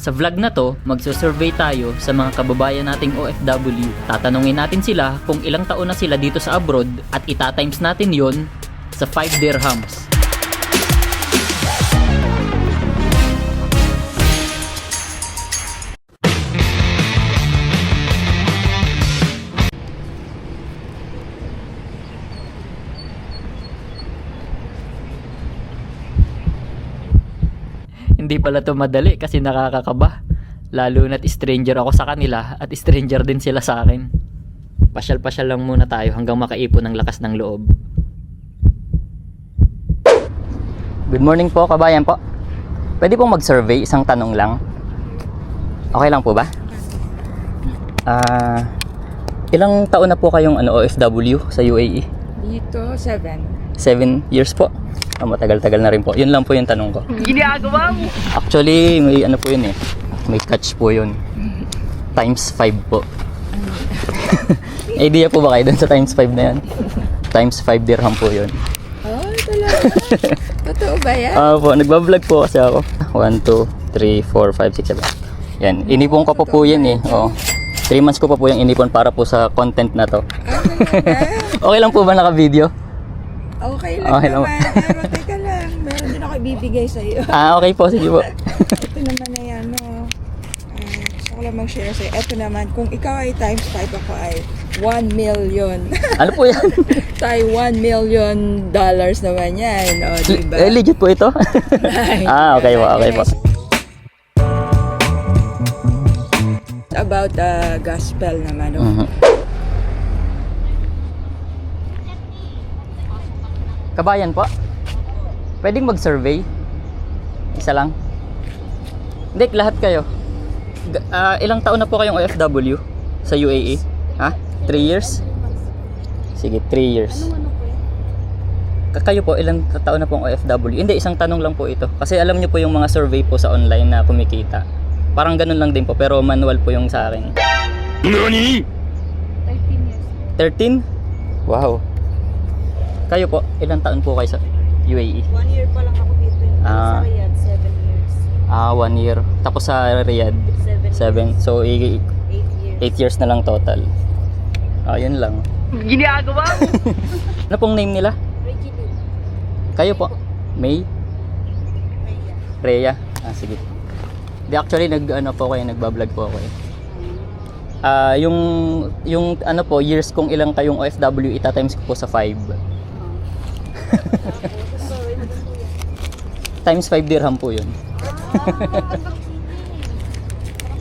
Sa vlog na to, magsusurvey tayo sa mga kababayan nating OFW. Tatanungin natin sila kung ilang taon na sila dito sa abroad at itatimes natin yon sa 5 dirhams. Hindi pala to madali kasi nakakakaba. Lalo na't stranger ako sa kanila at stranger din sila sa akin. Pasyal-pasyal lang muna tayo hanggang makaipon ng lakas ng loob. Good morning po, kabayan po. Pwede pong mag-survey, isang tanong lang. Okay lang po ba? Ilang taon na po kayong OFW sa UAE? Dito, 7. 7 years po. Matagal-tagal na rin po. Yun lang po yung tanong ko. Ginagawa mo! Actually, may ano po yun eh. May catch po yun. Times 5 po. Idea po ba kayo dun sa times 5 na yan? Times 5 dirham po yun. Oh, talaga? Totoo ba yan? Po, nagbablog po kasi ako. 1, 2, 3, 4, 5, 6, 7. Yan, inipon ko pa po yan eh. Oh. 3 months ko pa po yung inipon para po sa content na to. Okay lang po ba naka-video? Okay lang Okay lang. naman. Pero teka lang, meron din ako ibibigay sa'yo. Okay po, sige po. Ito naman na yan, no? Gusto ko lang mag-share sa'yo. Ito naman, kung ikaw ay times 5, ako ay 1 million. Ano po yan? Tay, $1 million naman yan. O, diba? Legit po ito? Okay po, okay po. It's about gospel naman, no? Kabayan po, pwedeng mag-survey? Isa lang? Hindi, lahat kayo. Ilang taon na po kayong OFW sa UAE? Ha? 3 years? Sige, 3 years. Kayo po, ilang taon na pong OFW? Hindi, isang tanong lang po ito. Kasi alam nyo po yung mga survey po sa online na kumikita. Parang ganun lang din po, pero manual po yung sa akin. NANI? 13 years. 13? Wow. Kayo po, ilang taon po kayo sa UAE? 1 year pa lang ako dito. Sa Riyadh, 7 years. 1 year. Tapos sa Riyadh, 7. So, 8 years. years na lang total. Yun lang. Ginagawa mo! Ano pong name nila? Regine. Kayo po? May? Rhea. Sige. Di actually, nagbablog po ako eh. Yung ano po, years kung ilang kayong OFW, itatimes ko po sa 5. Times 5 dirham po yun.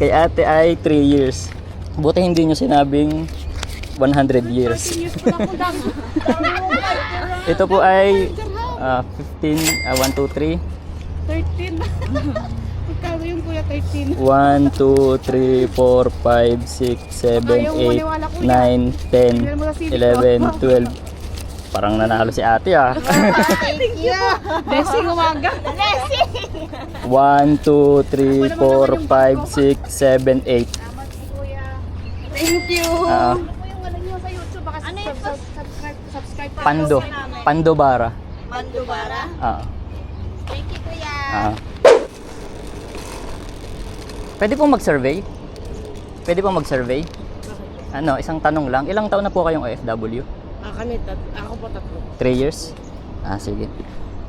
Kay ate ay 3 years. Buti hindi nyo sinabing 100 years. Ito po ay 15, 1, 2, 3. 13. Magkano yung kuya 13? 1, 2, 3, 4, 5, 6, 7, 8, 9, 10, 11, 12. Parang nanalo si ate ah. Thank you po. Blessing umaga. 1, 2, 3, 4, 5, 6, 7, 8. Salamat po kuya. Thank you. Ano po yung ano nyo sa YouTube? Baka subscribe pa Pando. po namin. Pandobara. Mandubara. Thank you kuya. Pwede pong mag-survey? Pwede pong mag-survey? Isang tanong lang. Ilang taon na po kayong OFW? Ako po 3. 3 years? Sige.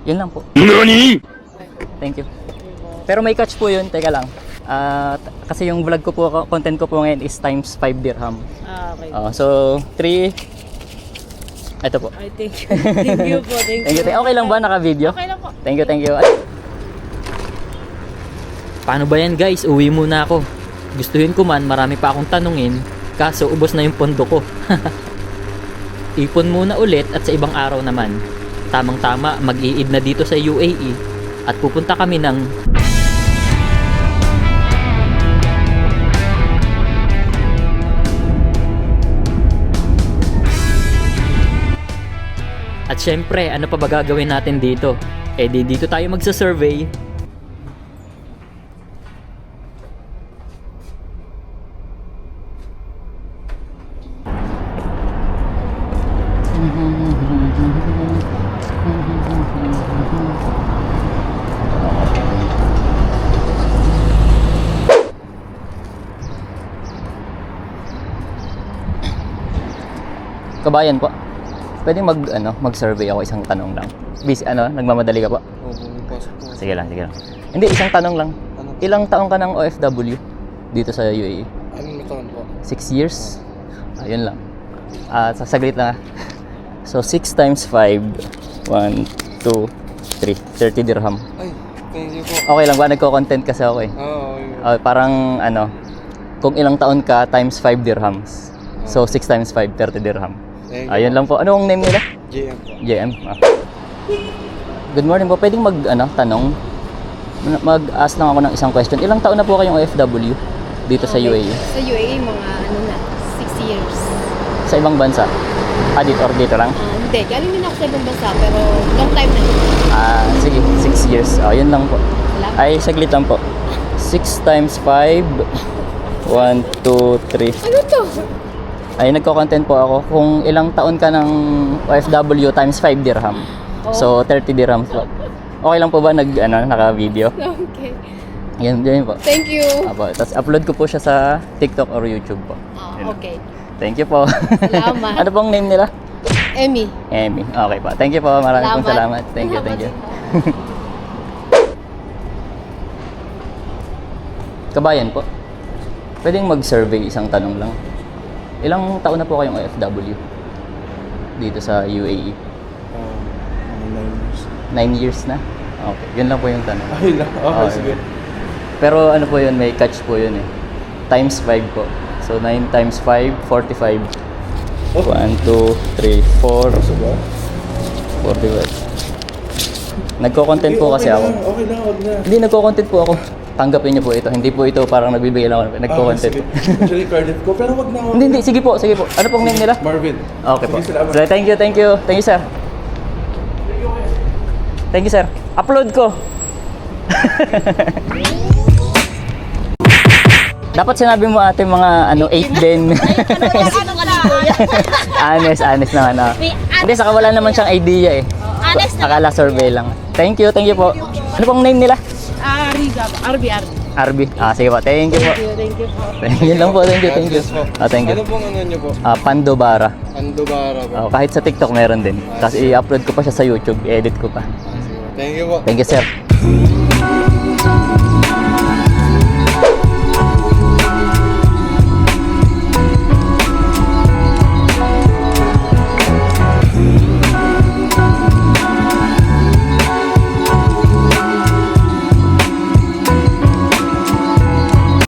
Yun lang po. NANI? Thank you. Pero may catch po yun. Teka lang. Kasi yung vlog ko po, content ko po ngayon is times 5 dirham. Okay. So, 3. Ito po. I thank you. Thank you po. Thank Thank you. Okay lang ba naka-video? Okay lang po. Thank you, thank you. Paano ba yan guys? Uwi muna ako. Gustuhin ko man, marami pa akong tanungin. Kaso ubos na yung pondo ko. Ipon muna ulit at sa ibang araw naman. Tamang-tama, mag-iid na dito sa UAE. At pupunta kami ng At syempre, ano pa ba gagawin natin dito? Dito tayo magsa-survey. Kabayan po. Pwedeng mag-survey ako isang tanong lang. Busy, nagmamadali ka po? Oo, pasok po. Sige lang. Hindi, isang tanong lang. Ano? Ilang taong ka ng OFW dito sa UAE? Anong taon po? 6 years? Ayun lang. Saglit lang. So, 6 times 5. 1, 2, 3. 30 dirham. Ay, thank you po. Okay lang ba? Nagko-content kasi ako eh. Oo, okay. Parang kung ilang taon ka times 5 dirhams. So 6 times 5, 30 dirham. Thank you. Ayun lang po. Ano ang name nila? JM po. JM. Good morning po. Pwedeng tanong? Mag-ask lang ako ng isang question. Ilang taon na po kayong OFW dito sa UAE? Sa UAE, mga 6 years. Sa ibang bansa? Dito lang? Hindi, galing din ako sa ibang bansa, pero long time na. Sige. 6 years. Yun lang po. Salamat. Ay, saglit lang po. 6 times 5. 1, 2, 3. Ano to? Ay, nagko-content po ako kung ilang taon ka ng OFW times 5 dirham. So, 30 dirhams po. Okay lang po ba naka-video? Okay. Yan po. Thank you. Tapos upload ko po siya sa TikTok or YouTube po. Yun. Okay. Thank you po. Salamat. Ano pong name nila? Emmy. Emmy. Okay po. Thank you po. Maraming pong salamat. Thank you. Kabayan po. Pwedeng mag-survey isang tanong lang. Ilang taon na po kayong OFW dito sa UAE? 9 years na? Okay. Yun lang po yung tanong. Ay, lang. Okay, sige. Pero ano po yun, may catch po yun eh. Times 5 po. So 9 times 5, 45. 1, 2, 3, 4, Kaso ba? 45. Nagko-content po kasi ako. Okay lang, wag na. Hindi, nagko-content po ako. Tanggapin niyo po ito. Hindi po ito parang nagbibigay lang ako. Nagko-content. Sige. Actually, credit ko. Pero wag na. Hindi. Sige po. Ano pong name nila? Marvin. Okay po. Sige, salamat. So, thank you, sir. Thank you, sir. Upload ko. Dapat sinabi mo ate mga 8 din. honest na Hindi, saka wala naman siyang idea eh. Honest Akala survey lang. Thank you po. Ano pong name nila? Arby. RB. Sige po. Thank you po. Thank you po. Yun lang po. Thank you. God bless po. Thank you. Ano pong ano nyo po? Pandobara. Andubara po. Kahit sa TikTok meron din. Kasi i-upload ko pa siya sa YouTube. Edit ko pa. Thank you po. Thank you, sir.